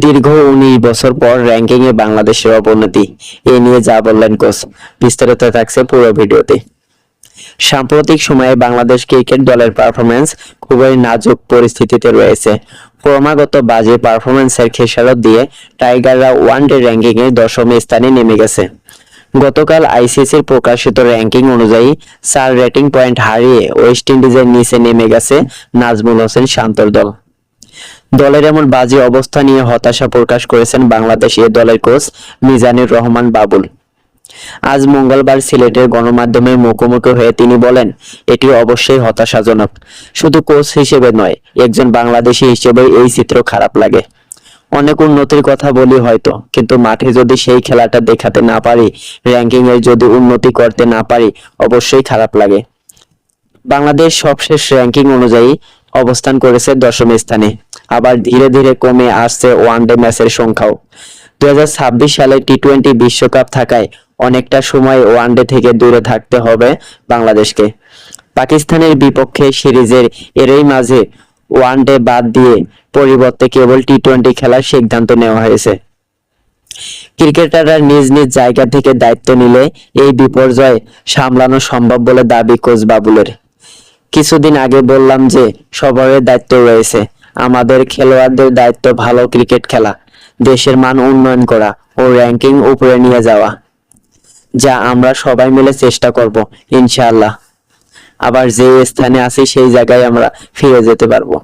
দীর্ঘ ১৯ বছর পর র্যাঙ্কিংয়ে বাংলাদেশের অবনতি, এ নিয়ে যা বললেন কোচ। বিস্তারিত থাকছে পুরো ভিডিওতে। সাম্প্রতিক সময়ে বাংলাদেশ ক্রিকেট দলের পারফরম্যান্স খুবই নাজুক পরিস্থিতিতে রয়েছে। ক্রমাগত বাজে পারফরম্যান্সের খেসারত দিয়ে টাইগাররা ওয়ানডে র্যাঙ্কিংয়ে ১০ম স্থানে নেমে গেছে। গতকাল আইসিসির প্রকাশিত র্যাঙ্কিং অনুযায়ী ৪ রেটিং পয়েন্ট হারিয়ে ওয়েস্ট ইন্ডিজের নিচে নেমে গেছে নাজমুল হোসেন শান্তর দল। দলের এমন বাজে অবস্থা নিয়ে হতাশা প্রকাশ করেছেন বাংলাদেশ এ দলের কোচ মিজানুর রহমান বাবুল। আজ মঙ্গলবার সিলেটের গণমাধ্যমের মুখোমুখি হয়ে তিনি বলেন, এটি অবশ্যই হতাশাজনক। শুধু কোচ হিসেবে নয়, একজন বাংলাদেশি হিসেবে এই চিত্র খারাপ লাগে। অনেক উন্নতির কথা বলি হয়তো, কিন্তু মাঠে যদি সেই খেলাটা দেখাতে না পারি, র্যাঙ্কিং এর যদি উন্নতি করতে না পারি, অবশ্যই খারাপ লাগে। বাংলাদেশ সবশেষ র্যাঙ্কিং অনুযায়ী অবস্থান করেছে ১০ম স্থানে। আবার ধীরে ধীরে কমে আসছে ওয়ানডে ম্যাচের সংখ্যাও। ২০২৬ সালে টি-২০ বিশ্বকাপ থাকায় অনেকটা সময় ওয়ানডে থেকে দূরে থাকতে হবে বাংলাদেশকে। পাকিস্তানের বিপক্ষে সিরিজের এরই মাঝে ওয়ানডে বাদ দিয়ে পরিবর্তে কেবল টি-২০ খেলার সিদ্ধান্ত নেওয়া হয়েছে। ক্রিকেটাররা নিজ নিজ জায়গা থেকে দায়িত্ব নিলে এই বিপর্যয় সামলানো সম্ভব বলে দাবি কোচ বাবুলের। কিছুদিন আগে বললাম যে সবার দায়িত্ব রয়েছে, আমাদের খেলোয়াড়দের দায়িত্ব ভালো ক্রিকেট খেলা, দেশের মান উন্নয়ন করা ও র্যাঙ্কিং উপরে নিয়ে যাওয়া, যা আমরা সবাই মিলে চেষ্টা করব ইনশাআল্লাহ। আবার যে স্থানে আছি সেই জায়গায় আমরা ফিরে যেতে পারবো।